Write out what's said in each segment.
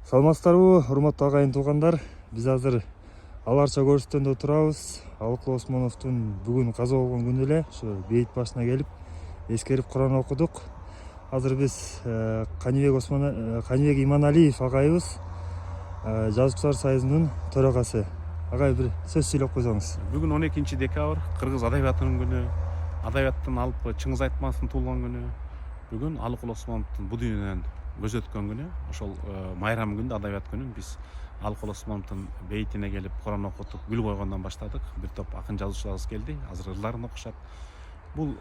Саламатсыздарбы, урматтуу агайын туугандар. Биз азыр Аларча көрүстөндө турабыз. Алыкул Осмоновдун бүгүн каза болгон күнү эле ушу бейит башына келип, эскерип Куран окудук. Азыр биз Канибек Иманалиев агайыбыз, Жазуучулар союзунун төрагасы. Агай, бир сөз сүйлөп койсоңуз. Бүгүн 12-декабрь Кыргыз адабиятынын күнү, адабияттын алыпы Чыңгыз Айтматовдун туулган күнү. Бүгүн Алыкул Осмоновдун бул дүйнөдөн көз өткөн күнү. Ошол майрам күндө, адабият күнүн биз Алыкул Осмоновдун бейтине келип Куран окутуп, гүл койгондон баштадык. Бир топ акын жазуучуларыбыз келди, азыр ырларын окушат. Бул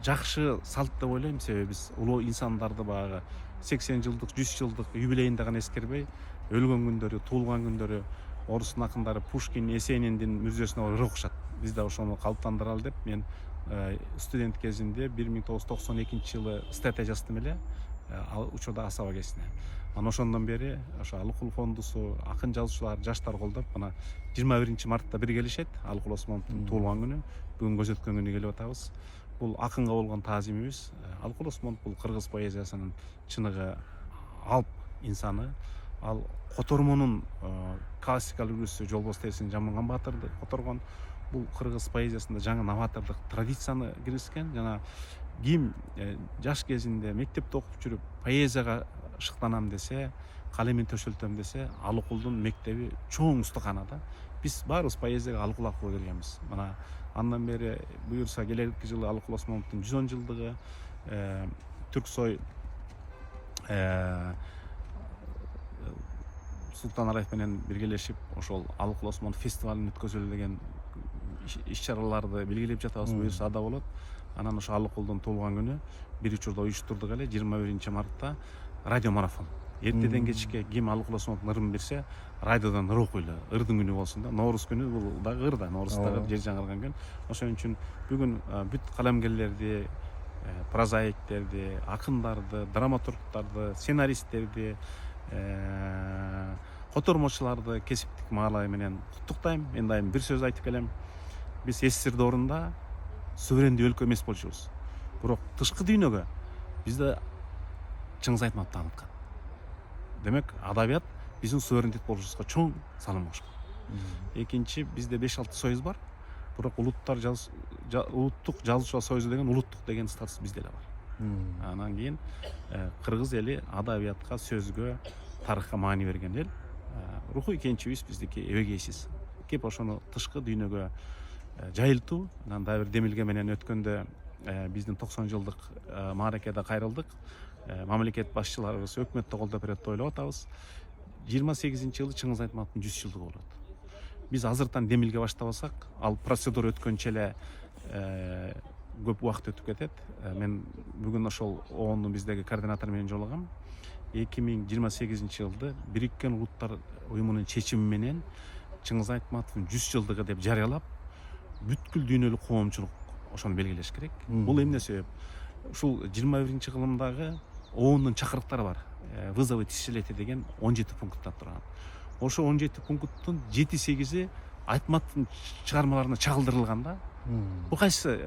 жакшы салт деп ойлойм, себеби биз улуу инсандарды баягы 80 жылдык, 100 жылдык юбилейин дагы эскербей, өлгөн күндөрү, туулган күндөрү орустун акындары Пушкин, Есениндин мүрзөсүнө ыр окушат. Биз да ошону калыптандыралы деп мен студент кезинде 1992 жылы статья жаздым эле, учурда Асаба кезине. Анан ошондон бери ошо Алыкул фондусу, акын жазуучулар, жаштар колдоп, мына 21-мартта бир келишет. Алыкул Осмоновдун туулган күнү, бүгүн көз өткөн күнү келип атабыз. Бул акынга болгон таазимибиз. Алыкул Осмонов бул кыргыз поэзиясынын чыныгы алп инсаны. Ал котормонун классикалык үлгүсү Жолбоз Тесин Жаманган Баатырды которгон. Бул кыргыз поэзиясында жаңы новатордук традицияны киргизген. Жана ким жаш кезинде мектепте окуп жүрүп поэзияга шыктанам десе, калемин төшөлтөм десе, Алыкулдун мектеби чоң устуканада. Биз баарыбыз поэзияга Алыкул аркылуу келгенбиз. Мына андан бери буюрса келерки жылы Алыкул Осмоновдун 110 жылдыгы, Түрксой Султан Араев менен биргелешип ошол Алыкул Осмонов фестивалын өткөзөлү деген иш-чараларды белгилеп жатабыз. Буюрса ада болот. Анан ошо Алыкулдун туулган күнү бир учурда уюштурдук эле 21-мартта радио марафон. Эртеден кечке ким Алыкул Осмоновдун ырын берсе, радиодон ыр окуйлу. Ырдын күнү болсун да. Ноорус күнү бул дагы ыр да. Ноорустагы жер жаңырган күн. Ошон үчүн бүгүн бүт калемгерлерди, прозаиктерди, акындарды, драматургтарды, сценаристтерди, котормочуларды кесиптик маалай менен куттуктайм. Мен дайым бир сөз айтып келем. Биз СССР орунда суверендүү өлкө эмес болчубуз. Бирок тышкы дүйнөгө бизде Чыңгыз Айтматов тааныткан. Демек, адабият биздин суверенитет болушубузга чоң салым кошкон. Экинчи, бизде 5-6 союз бар. Бирок улуттук жазуучулар союзу деген улуттук деген статус бизде эле бар. Анан кийин кыргыз эли адабиятка, сөзгө, тарыхка маани берген эл. Рухуй кенчибиз биздики эбегейсиз. Кеп ошону тышкы дүйнөгө жайылтуу. Анан дагы бир демилге менен өткөндө биздин 90 жылдык мааракеде кайрылдык. Мамлекет башчыларыбыз өкмөттө колдоп берет деп ойлоп атабыз. 28-жылы Чыңгыз Айтматовдун 100 жылдыгы болот. Биз азыртан демилге баштабасак, ал процедура өткөнчө эле көп убакыт өтүп кетет. Мен бүгүн ошол оондун биздеги координатору менен жолугам. 2028-жылды Бириккен Улуттар уюмунун чечими менен Чыңгыз Айтматовдун 100 жылдыгы деп жарыялап, бүткүл дүйнөлүк коомчулук ошону белгилеш керек. Бул эмне себеп? Ушул 21-кылымдагы оондун чакырыктары бар. Вызовы тысячелетия деген 17 пункттан турган. Ошо 17 пункттун 7-8и Айтматовдун чыгармаларына чагылдырылган да. Бул кайсы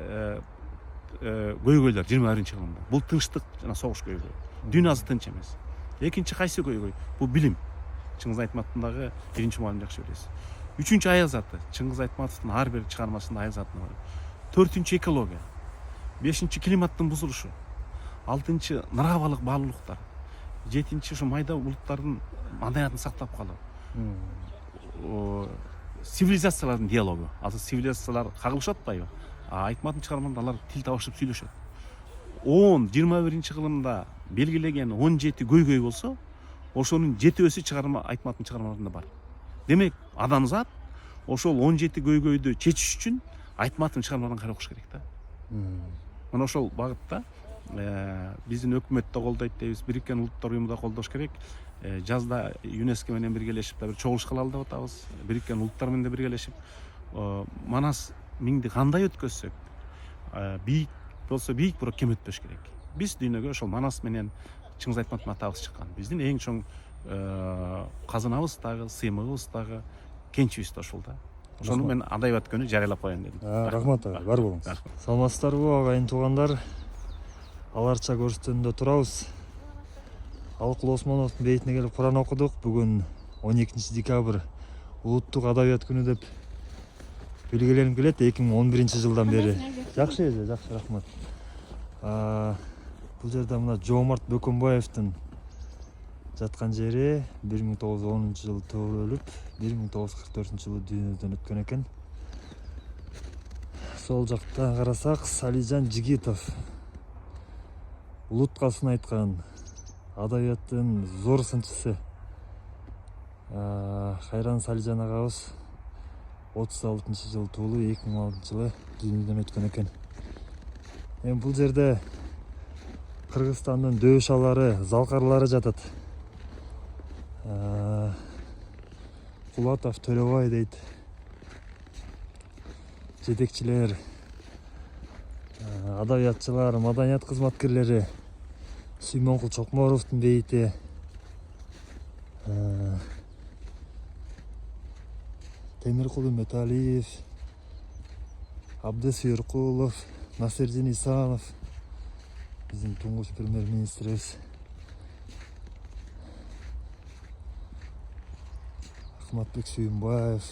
көйгөйлөр 21-кылымда? Бул тынчтык жана согуш көйгөй. Дүйнө азыр тынч эмес. Экинчи кайсы көйгөй? Бул билим. Чыңгыз Айтматовдун дагы биринчи мугалим жакшы билесиз. Үчүнчү аязаты. Чыңгыз Айтматовдун ар бир чыгармасында аязаты бар. Төртүнчү экология. Бешинчи климаттын бузулушу. Алтынчы нравалык баалуулуктар. Жетинчи ушу майда улуттардын маданиятын сактап калуу. Цивилизациялардын диалогу. Азыр цивилизациялар кагылышып атпайбы? Айтматовдун чыгармаларында алар тил табышып сүйлөшөт. 21-кылымда белгилеген 17 көйгөй болсо, ошонун 7өсү Айтматовдун чыгармаларында бар. Демек, адамзат ошол 17 көйгөйдү чечиш үчүн Айтматовдун чыгармаларын карап окуш керек да. Мына ошол багытта биздин өкмөт да колдойт дейбиз, Бириккен Улуттар уюму да колдош керек. Жазда ЮНЕСКО менен биргелешип бир чогулуш кылалы деп атабыз. Бириккен Улуттар менен биргелешип Манас миңди кандай өткөзсөк, бийик болсо бийик, бирок кем өтпөш керек. Биз дүйнөгө ошол Манас менен Чыңгыз Айтматовдун атабыз чыккан. Биздин эң чоң казынабыз дагы, сыймыгыбыз дагы, кенчибиз да ошол да. Ошону мен адабият күнү жарыялап коеюн дедим. Рахмат агай, бар болуңуз. Саламатсыздарбы агайын туугандар? Аларча көрүстөндө турабыз. Алыкул Осмоновдун бейитине келип Куран окудук. Бүгүн 12 декабрь улуттук адабият күнү деп белгиленип келет. 2011 жылдан бери. Жакшы эже, жакшы, рахмат. Бул жерде мына Жоомарт Бөкөнбаевдин жаткан жери 1910 жылы туулуп өлүп, 1944 жылы дүйнөдөн өткөн экен. Сол жактан карасак, Салижан Жигитов улуткасын айткан адабияттын зор сынчысы. Кайран Салижан агабыз 36 жылы туулуу, 2006 жылы дүйнөдөн өткөн экен. Эми бул жерде Кыргызстандын дөшалары, залкарлары жатат. Кулатов, Төлөбай дейт. Жетекчилер, адабиятчылар, маданият кызматкерлери, Сүймөнкул Чокморовдун бейити, Темиркул Үмөталиев, Абдыс Үйөркулов, Насирдин Исанов, биздин туңгуч премьер-министрибиз, Ахматбек Сүйүнбаев,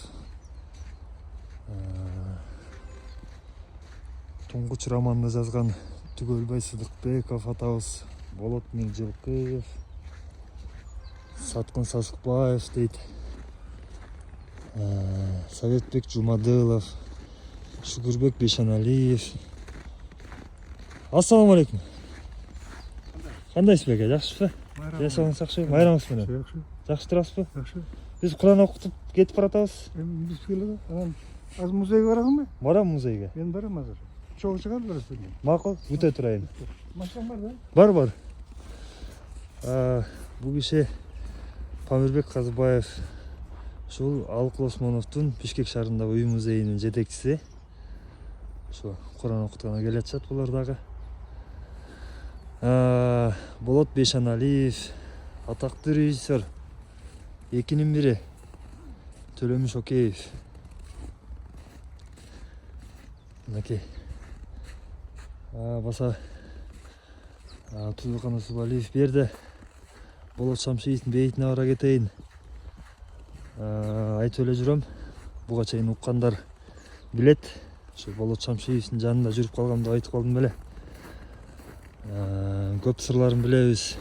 туңгуч романды жазган Түгөлбай Сыдыкбеков атабыз, Болот Миржылкыев, Саткын Сасыкбаев дейт, Советбек Жумадылов, Шүгүрбек Бейшаналиев. Ассаламу алейкум. Кандайсыз беке, жакшысызбы? Жашооңуз жакшыбы? Майрамыңыз менен. Жакшы турасызбы? Жакшы. Биз Куран окутуп кетип баратабыз. Эми биз келе анан азыр музейге барасыңбы? Барам музейге. Мен барам азыр. Чогуу чыгар барасың. Макул, өтө турайын. Машинаң бар да? Бар. Бул киши Памирбек Казыбаев. Ушул Алыкул Осмоновдун Бишкек шаарындагы үй музейинин жетекчиси. Ошо Куран окутканга келе жатышат булар дагы. Болот Бейшаналиев, атактуу режиссер, экинин бири Төлөмүш Океев. Мынакей. Баса Тузукан Усубалиев берди. Болот Шамшиевдин бейитине бара кетейин. Айтып эле жүрөм. Буга чейин уккандар билет. Ошо Болот Шамшиевдин жанында жүрүп калгам деп айтып калдым беле. Көп сырларын билебиз,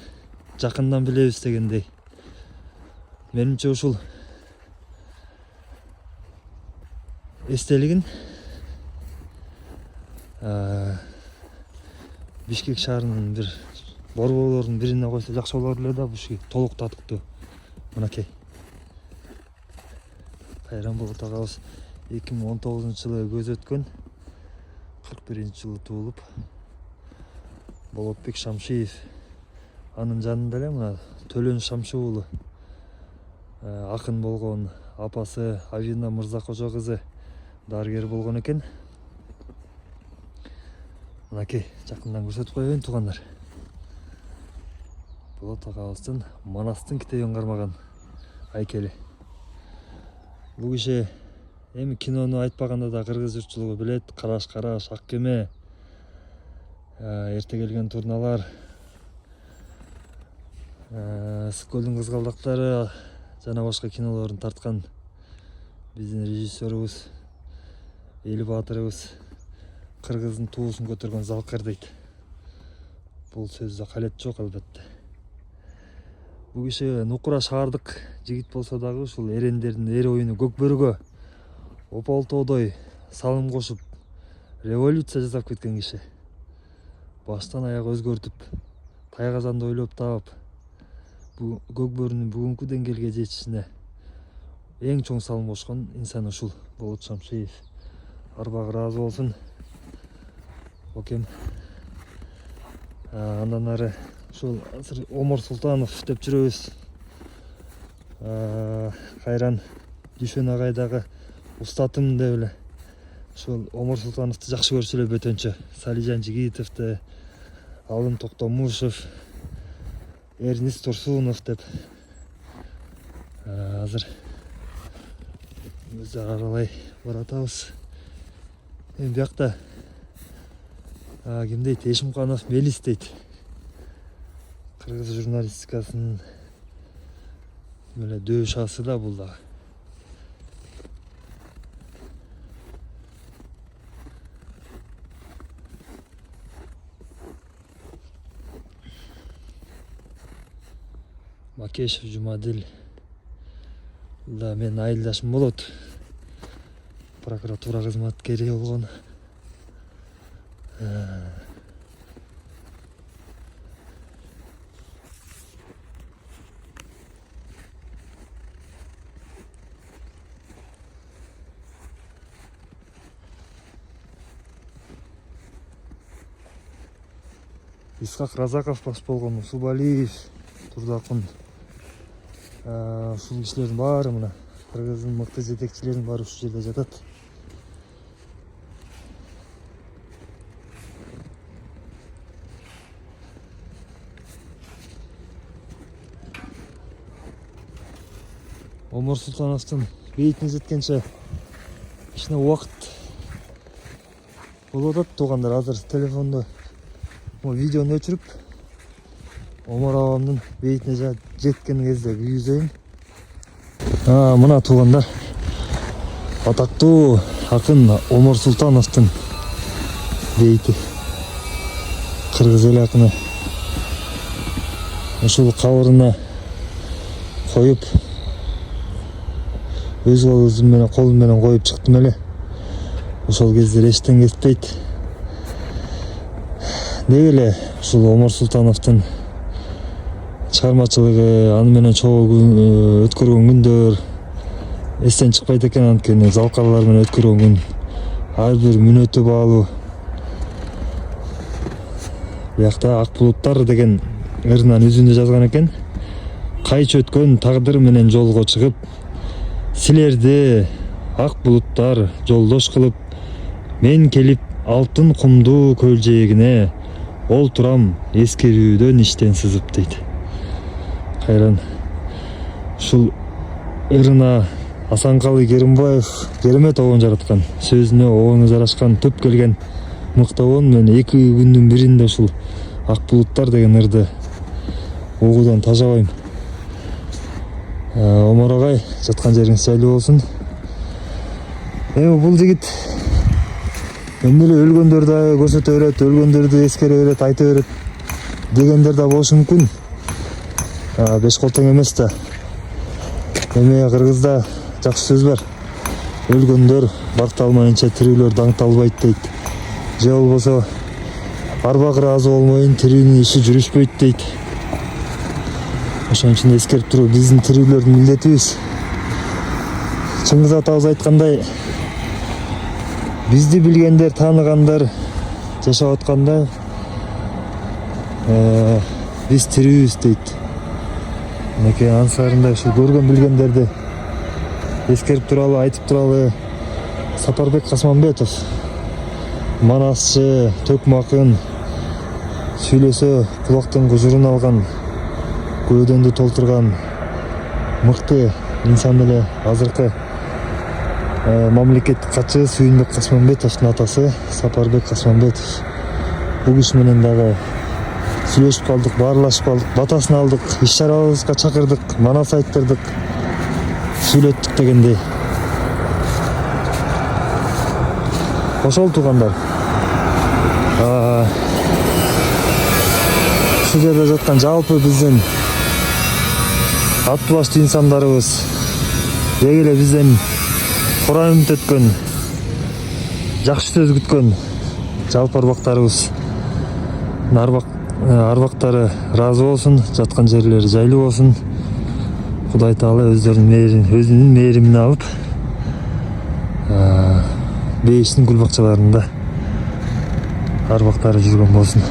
жакындан билебиз дегендей. Менимче ушул эстелигин Бишкек шаарынын бир борборлордун бирине койсо жакшы болор эле да, бул иши толук татыктуу. Мынакей. Кайран Болот агабыз 2019 жылы көз өткөн, 41 жылы туулуп. Болотбек Шамшиев, анын жанында эле мына Төлөн Шамши уулу, акын болгон, апасы Авина Мырзакожо кызы дарыгер болгон экен. Мынакей, жакындан көрсөтүп коеюн туугандар. Болот агабыздын Манастын китебин кармаган айкели. Бул киши эми кинону айтпаганда да кыргыз журтчулугу билет. Караш, Ак кеме, Эрте келген турналар, Ысык көлдүн кызгалдактары жана башка кинолорун тарткан биздин режиссерубуз, эл баатырыбыз, кыргыздын туусун көтөргөн залкар дейт. Бул сөздө калет жок албетте. Бул киши нукура шаардык жигит болсо дагы ушул эрендердин эр оюну Көкбөрүгө ополтоодой салым кошуп революция жасап кеткен киши. Баштан аяк өзгөртүп, тайгазанды ойлоп таап, Көкбөрүнүн бүгүнкү деңгээлге жетишине эң чоң салым кошкон инсан ушул Болот Шамшиев. Арбагы ыраазы болсун. Окем. Андан ары ушул азыр Омар Султанов деп жүрөбүз. Кайран Дүйшөн агайдагы устатым деп эле. Ушул Омар Султановду жакшы көрчү эле бөтөнчө. Салижан Жигитовду, Алым Токтомушев, Эрнис Турсунов деп азыр өзү аралай баратабыз. Эми биякта ким дейт? Эшимканов Мелис дейт. Кыргыз журналистикасынын эле дөү шаасы да бул дагы. Макешев Жумадил. Да мен айылдашым болот. Прокуратура кызматкери болгон. Исхак Разаков баш болгон, Усубалиев, Турдакун. Ушул кишилердин баары мына Кыргыздын мыкты жетекчилеринин баары ушул жерде жатат. Омар Султановдун бейитине жеткенче кичине убакыт болуп атат. Туугандар, азыр телефонду видеону өчүрүп Омар агамдын бейитине жеткен кезде күйгүзөйүн. Мына туугандар, атактуу акын Омар Султановдун бейити. Кыргыз эл акыны. Ушул кабырына коюп, өз колум менен коюп чыктым эле. Ошол кезде эчтен кетпейт. Деги эле ушул Омар Султановдун чыгармачылыгы, аны менен чогуу өткөргөн күндөр эстен чыкпайт экен. Анткени залкарлар менен өткөргөн күн ар бир мүнөтү баалуу. Биякта ак булуттар деген ырынан үзүндө жазган экен. Кайчы өткөн тагдыр менен жолго чыгып, силерди ак булуттар жолдош кылып, мен келип алтын кумдуу көл жээгине олтурам эскерүүдөн иштен сызып дейт. Кайран ушул ырына Асанкалы Керимбаев керемет обон жараткан. Сөзүнө, обону жарашкан, төп келген мыкты обон. Мен 2 күндүн биринде ушул ак булуттар деген ырды угуудан тажабайм. Омар агай, жаткан жериңиз жайлуу болсун. Бул жигит эмне эле өлгөндөрдү көрсөтө берет, өлгөндөрдү эскере берет, айта берет дегендер да болушу мүмкүн. Беш кол тең эмес да. Эми кыргызда жакшы сөз бар. Өлгөндөр бакыт алмайынча тирүүлөр даңталбайт дейт. Же болбосо арба ыраазы болмойын тирүүнүн иши жүрүшпөйт дейт. Ошон үчүн эскерип туруп, биздин тирүүлөрдүн милдетибиз. Чыңгыз атабыз айткандай, бизди билгендер, тааныгандар жашап атканда биз тирүүбүз дейт. Мынакей ансарында ушу көргөн билгендерди эскерип туралы, айтып туралы Сапарбек Касманбетов, манасчы, төкмакын сүйлөсө кулактын кужурун алган, көөдөндү толтурган мыкты инсан эле азыркы мамлекеттик катчы Сүйүнбек Касманбетовдун атасы Сапарбек Касманбетов. Бул киши менен дагы сүйлөшүп калдык, баарлашып калдык, батасын алдык, иш-чарабызга чакырдык, манас айттырдык, сүйлөттүк дегендей. Ошол туугандар. Ушул жерде жаткан жалпы биздин аттуу баштуу инсандарыбыз, деги эле бизден кура үмүт өткөн, жакшы сөз күткөн жалпы арбактарыбыз, арбактары ыраазы болсун, жаткан жерлери жайлуу болсун. Кудай Таала өзүнүн мээримине алып, бейиштин гүл бакчаларында арбактары жүргөн болсун.